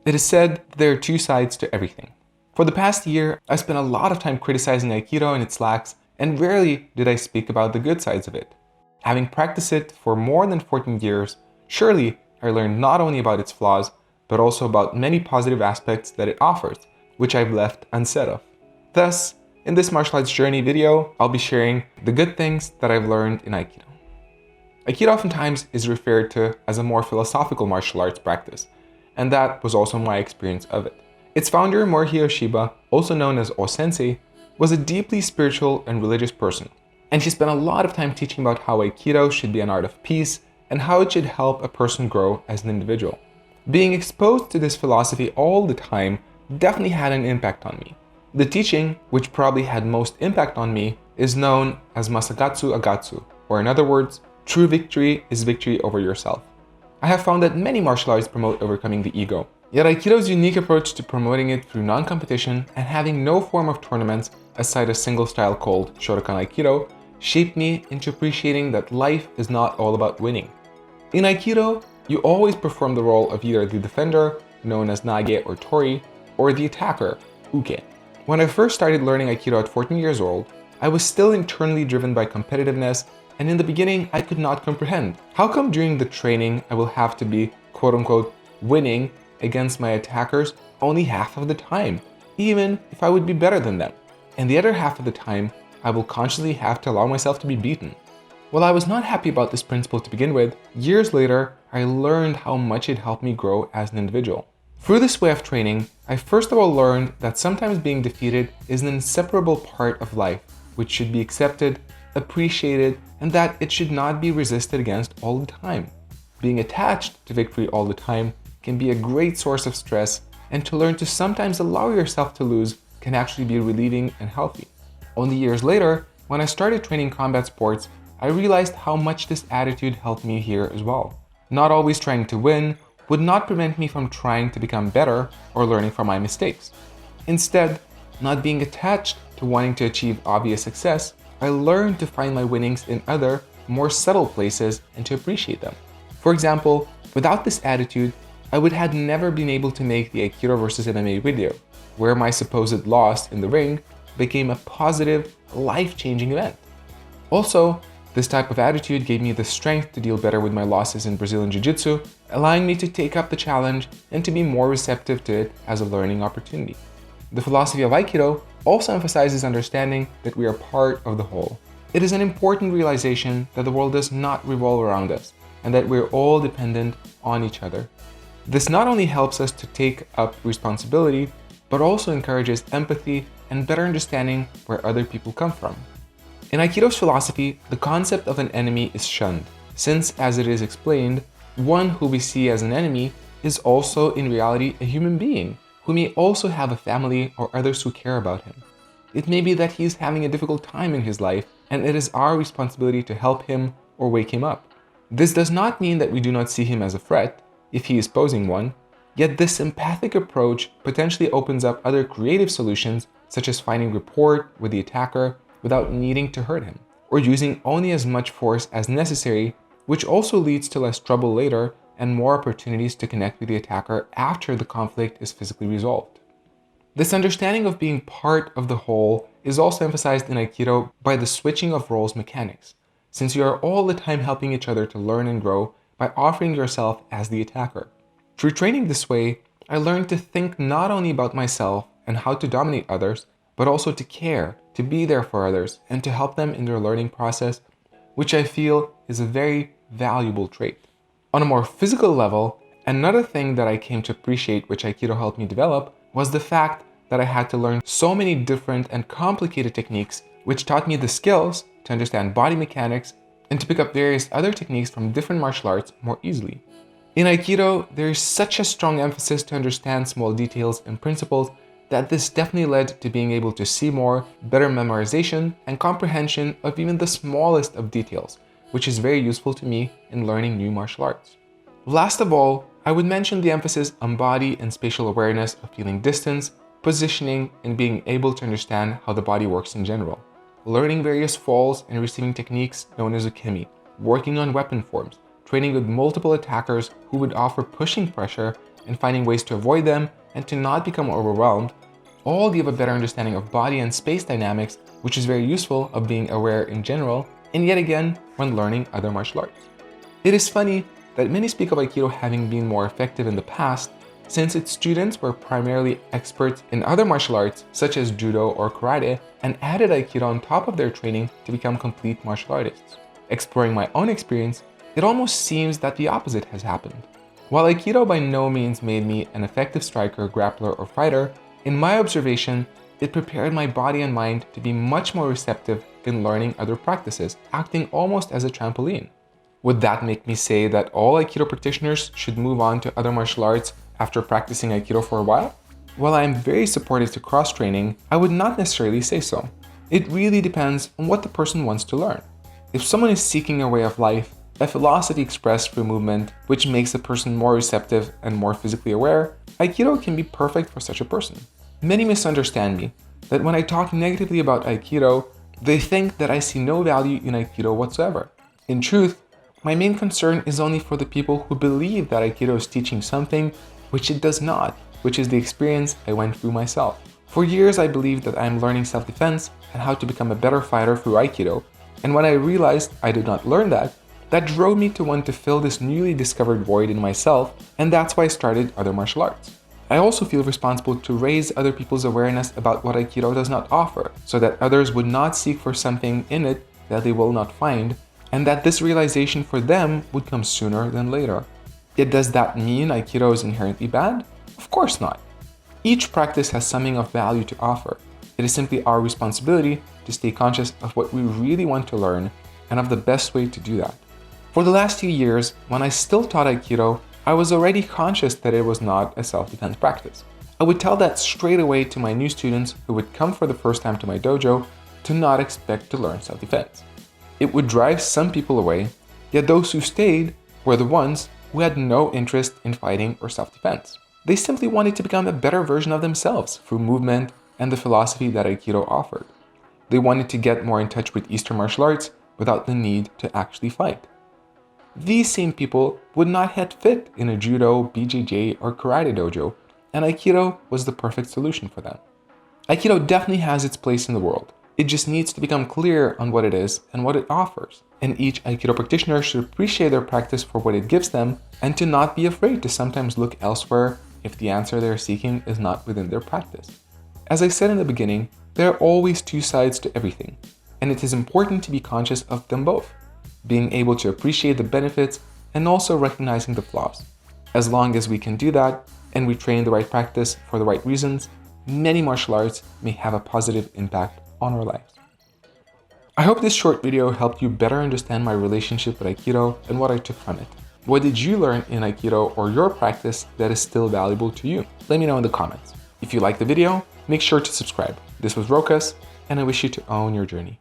It is said that there are two sides to everything. For the past year, I spent a lot of time criticizing Aikido and its lacks, and rarely did I speak about the good sides of it. Having practiced it for more than 14 years, surely I learned not only about its flaws, but also about many positive aspects that it offers, which I've left unsaid of. Thus, in this martial arts journey video, I'll be sharing the good things that I've learned in Aikido. Aikido oftentimes is referred to as a more philosophical martial arts practice, and that was also my experience of it. Its founder, Morihei Ueshiba, also known as O-sensei, was a deeply spiritual and religious person, and he spent a lot of time teaching about how Aikido should be an art of peace and how it should help a person grow as an individual. Being exposed to this philosophy all the time definitely had an impact on me. The teaching, which probably had most impact on me, is known as Masagatsu Agatsu, or in other words, true victory is victory over yourself. I have found that many martial arts promote overcoming the ego, yet Aikido's unique approach to promoting it through non-competition and having no form of tournaments aside a single style called Shodokan Aikido shaped me into appreciating that life is not all about winning. In Aikido, you always perform the role of either the defender, known as Nage or Tori, or the attacker, Uke. When I first started learning Aikido at 14 years old, I was still internally driven by competitiveness, and in the beginning I could not comprehend. How come during the training I will have to be quote-unquote winning against my attackers only half of the time, even if I would be better than them? And the other half of the time, I will consciously have to allow myself to be beaten. While I was not happy about this principle to begin with, years later, I learned how much it helped me grow as an individual. Through this way of training, I first of all learned that sometimes being defeated is an inseparable part of life, which should be accepted, appreciated, and that it should not be resisted against all the time. Being attached to victory all the time can be a great source of stress, and to learn to sometimes allow yourself to lose can actually be relieving and healthy. Only years later, when I started training combat sports, I realized how much this attitude helped me here as well. Not always trying to win would not prevent me from trying to become better or learning from my mistakes. Instead, not being attached to wanting to achieve obvious success, I learned to find my winnings in other, more subtle places and to appreciate them. For example, without this attitude, I would have never been able to make the Aikido versus MMA video, where my supposed loss in the ring became a positive, life-changing event. Also, this type of attitude gave me the strength to deal better with my losses in Brazilian Jiu-Jitsu, allowing me to take up the challenge and to be more receptive to it as a learning opportunity. The philosophy of Aikido also emphasizes understanding that we are part of the whole. It is an important realization that the world does not revolve around us and that we're all dependent on each other. This not only helps us to take up responsibility, but also encourages empathy and better understanding where other people come from. In Aikido's philosophy, the concept of an enemy is shunned, since, as it is explained, one who we see as an enemy is also in reality a human being who may also have a family or others who care about him. It may be that he is having a difficult time in his life, and it is our responsibility to help him or wake him up. This does not mean that we do not see him as a threat, if he is posing one, yet this empathic approach potentially opens up other creative solutions, such as finding rapport with the attacker without needing to hurt him, or using only as much force as necessary, which also leads to less trouble later and more opportunities to connect with the attacker after the conflict is physically resolved. This understanding of being part of the whole is also emphasized in Aikido by the switching of roles mechanics, since you are all the time helping each other to learn and grow by offering yourself as the attacker. Through training this way, I learned to think not only about myself and how to dominate others, but also to care, to be there for others, and to help them in their learning process, which I feel is a very valuable trait. On a more physical level, another thing that I came to appreciate, which Aikido helped me develop, was the fact that I had to learn so many different and complicated techniques, which taught me the skills to understand body mechanics and to pick up various other techniques from different martial arts more easily. In Aikido, there is such a strong emphasis to understand small details and principles that this definitely led to being able to see more, better memorization, and comprehension of even the smallest of details, which is very useful to me in learning new martial arts. Last of all, I would mention the emphasis on body and spatial awareness of feeling distance, positioning, and being able to understand how the body works in general. Learning various falls and receiving techniques known as ukemi, working on weapon forms, training with multiple attackers who would offer pushing pressure, and finding ways to avoid them and to not become overwhelmed, all give a better understanding of body and space dynamics, which is very useful of being aware in general, and yet again when learning other martial arts. It is funny that many speak of Aikido having been more effective in the past, since its students were primarily experts in other martial arts such as Judo or Karate and added Aikido on top of their training to become complete martial artists. Exploring my own experience, it almost seems that the opposite has happened. While Aikido by no means made me an effective striker, grappler, or fighter, in my observation, it prepared my body and mind to be much more receptive in learning other practices, acting almost as a trampoline. Would that make me say that all Aikido practitioners should move on to other martial arts after practicing Aikido for a while? While I am very supportive to cross-training, I would not necessarily say so. It really depends on what the person wants to learn. If someone is seeking a way of life, a philosophy expressed through movement, which makes a person more receptive and more physically aware, Aikido can be perfect for such a person. Many misunderstand me, that when I talk negatively about Aikido, they think that I see no value in Aikido whatsoever. In truth, my main concern is only for the people who believe that Aikido is teaching something which it does not, which is the experience I went through myself. For years I believed that I am learning self-defense and how to become a better fighter through Aikido, and when I realized I did not learn that, that drove me to want to fill this newly discovered void in myself, and that's why I started other martial arts. I also feel responsible to raise other people's awareness about what Aikido does not offer, so that others would not seek for something in it that they will not find, and that this realization for them would come sooner than later. Yet does that mean Aikido is inherently bad? Of course not. Each practice has something of value to offer. It is simply our responsibility to stay conscious of what we really want to learn and of the best way to do that. For the last few years, when I still taught Aikido, I was already conscious that it was not a self-defense practice. I would tell that straight away to my new students who would come for the first time to my dojo to not expect to learn self-defense. It would drive some people away, yet those who stayed were the ones who had no interest in fighting or self-defense. They simply wanted to become a better version of themselves through movement and the philosophy that Aikido offered. They wanted to get more in touch with Eastern martial arts without the need to actually fight. These same people would not yet fit in a Judo, BJJ, or Karate dojo, and Aikido was the perfect solution for them. Aikido definitely has its place in the world. It just needs to become clear on what it is and what it offers, and each Aikido practitioner should appreciate their practice for what it gives them and to not be afraid to sometimes look elsewhere if the answer they're seeking is not within their practice. As I said in the beginning, there are always two sides to everything, and it is important to be conscious of them both, being able to appreciate the benefits and also recognizing the flaws. As long as we can do that and we train the right practice for the right reasons, many martial arts may have a positive impact on our lives. I hope this short video helped you better understand my relationship with Aikido and what I took from it. What did you learn in Aikido or your practice that is still valuable to you? Let me know in the comments. If you liked the video, make sure to subscribe. This was Rokas, and I wish you to own your journey.